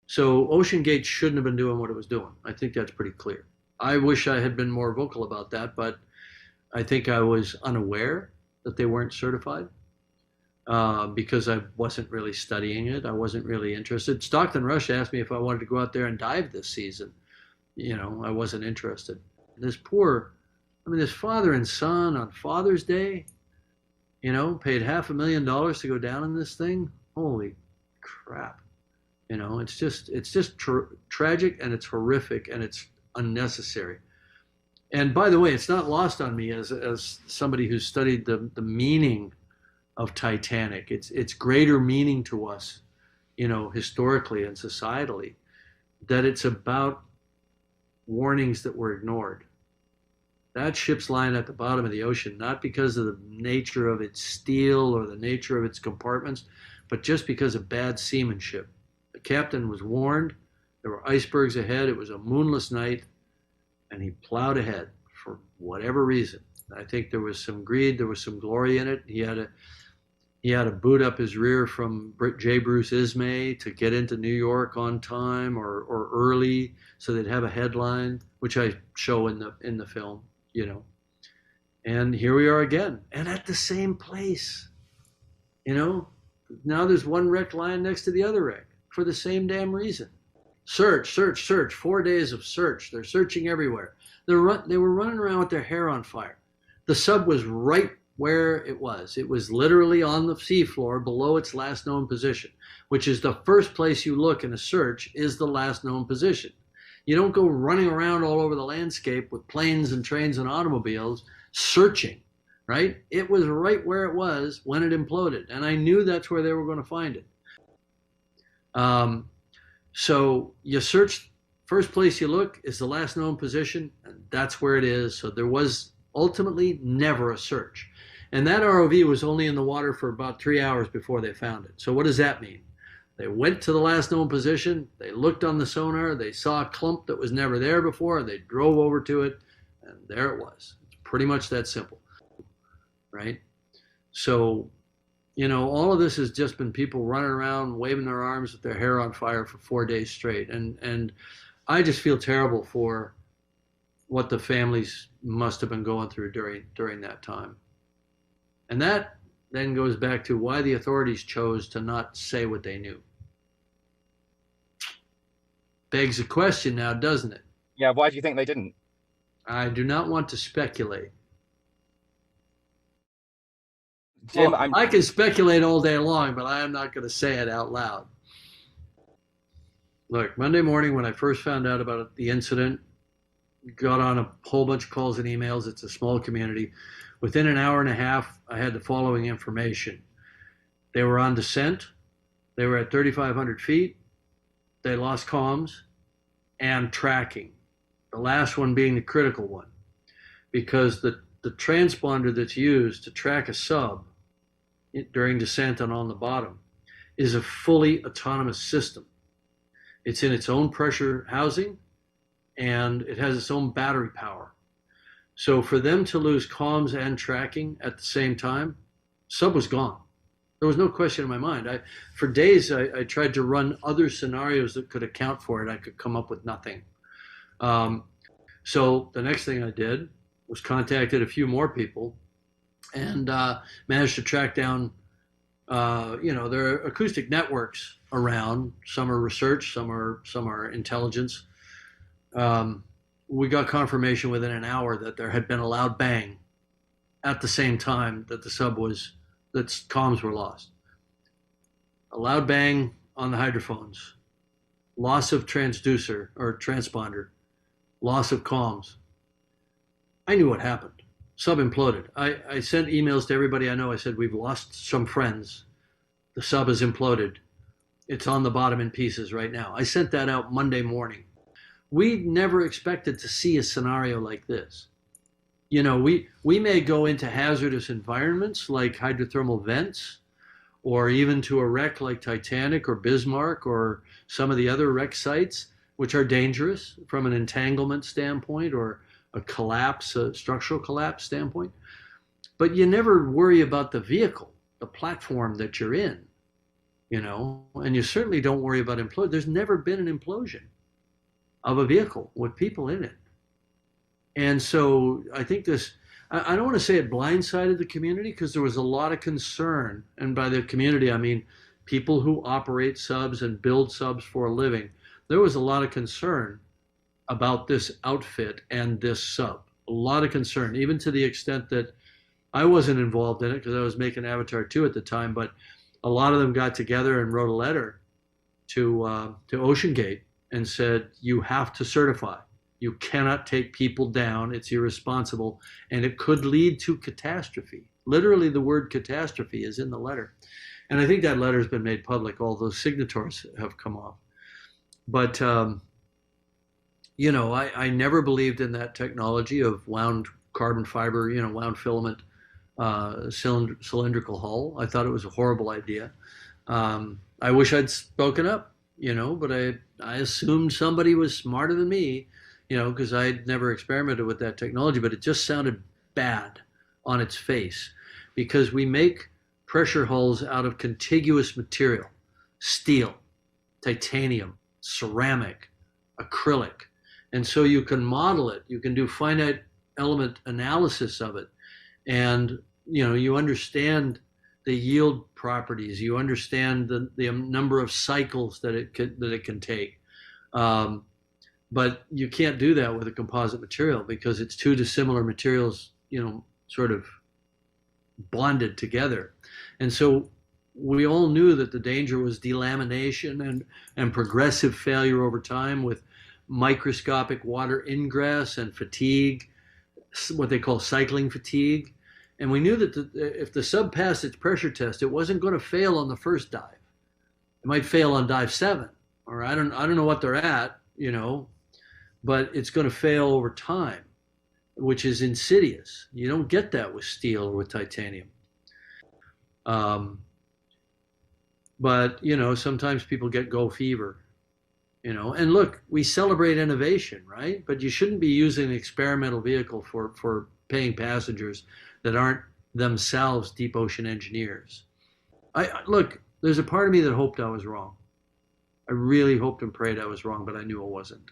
So OceanGate shouldn't have been doing what it was doing. I think that's pretty clear. I wish I had been more vocal about that, but I think I was unaware that they weren't certified because I wasn't really studying it. I wasn't really interested. Stockton Rush asked me if I wanted to go out there and dive this season. I wasn't interested. This poor, I mean, this father and son on Father's Day, paid $500,000 to go down in this thing. Holy crap. It's just tragic, and it's horrific, and it's unnecessary. And by the way, it's not lost on me as somebody who's studied the meaning of Titanic. It's greater meaning to us, historically and societally, that it's about warnings that were ignored. That ship's lying at the bottom of the ocean, not because of the nature of its steel or the nature of its compartments, but just because of bad seamanship. The captain was warned. There were icebergs ahead. It was a moonless night, and he plowed ahead for whatever reason. I think there was some greed. There was some glory in it. He had to boot up his rear from J. Bruce Ismay to get into New York on time or early, so they'd have a headline, which I show in the film. And here we are again, and at the same place. Now there's one wreck lying next to the other wreck for the same damn reason. Search, search, search. 4 days of search. They're searching everywhere. They were running around with their hair on fire. The sub was right where it was. It was literally on the seafloor below its last known position, which is the first place you look in a search, is the last known position. You don't go running around all over the landscape with planes and trains and automobiles searching, right? It was right where it was when it imploded, and I knew that's where they were going to find it. So you search, first place you look is the last known position, and that's where it is. So there was ultimately never a search. And that ROV was only in the water for about 3 hours before they found it. So what does that mean? They went to the last known position, they looked on the sonar, they saw a clump that was never there before, they drove over to it, and there it was. It's pretty much that simple, right? So, all of this has just been people running around, waving their arms with their hair on fire for 4 days straight. And I just feel terrible for what the families must have been going through during that time. And that then goes back to why the authorities chose to not say what they knew. Begs a question now, doesn't it? Yeah, why do you think they didn't? I do not want to speculate. Jim, Well, I can speculate all day long, but I am not going to say it out loud. Look, Monday morning when I first found out about the incident, got on a whole bunch of calls and emails. It's a small community. Within an hour and a half, I had the following information. They were on descent. They were at 3,500 feet. They lost comms and tracking. The last one being the critical one, because the transponder that's used to track a sub during descent and on the bottom is a fully autonomous system. It's in its own pressure housing, and it has its own battery power. So for them to lose comms and tracking at the same time, sub was gone. There was no question in my mind. For days, I tried to run other scenarios that could account for it. I could come up with nothing. So the next thing I did was contacted a few more people and managed to track down, there are acoustic networks around. Some are research, some are intelligence. We got confirmation within an hour that there had been a loud bang at the same time that that comms were lost. A loud bang on the hydrophones, loss of transducer or transponder, loss of comms. I knew what happened. Sub imploded. I sent emails to everybody I know. I said, we've lost some friends. The sub has imploded. It's on the bottom in pieces right now. I sent that out Monday morning. We never expected to see a scenario like this. We may go into hazardous environments like hydrothermal vents, or even to a wreck like Titanic or Bismarck or some of the other wreck sites, which are dangerous from an entanglement standpoint or a structural collapse standpoint. But you never worry about the vehicle, the platform that you're in. and you certainly don't worry about implosion. There's never been an implosion of a vehicle with people in it. And so I think I don't want to say it blindsided the community because there was a lot of concern. And by the community, I mean people who operate subs and build subs for a living. There was a lot of concern about this outfit and this sub. A lot of concern, even to the extent that I wasn't involved in it because I was making Avatar 2 at the time, but a lot of them got together and wrote a letter to OceanGate and said, you have to certify. You cannot take people down. It's irresponsible, and it could lead to catastrophe. Literally, the word catastrophe is in the letter. And I think that letter has been made public. All those signatories have come off. But, I never believed in that technology of wound carbon fiber, wound filament cylindrical hull. I thought it was a horrible idea. I wish I'd spoken up, but I assumed somebody was smarter than me, because I'd never experimented with that technology, but it just sounded bad on its face because we make pressure hulls out of contiguous material: steel, titanium, ceramic, acrylic. And so you can model it, you can do finite element analysis of it, and you understand the yield properties, you understand the number of cycles that it can take. But you can't do that with a composite material because it's two dissimilar materials, sort of bonded together. And so we all knew that the danger was delamination and progressive failure over time with microscopic water ingress and fatigue, what they call cycling fatigue. And we knew that if the sub passed its pressure test, it wasn't going to fail on the first dive. It might fail on dive 7, or I don't know what they're at, but it's going to fail over time, which is insidious. You don't get that with steel or with titanium. But sometimes people get go fever. And look, we celebrate innovation, right? But you shouldn't be using an experimental vehicle for paying passengers that aren't themselves deep ocean engineers. Look, there's a part of me that hoped I was wrong. I really hoped and prayed I was wrong, but I knew I wasn't.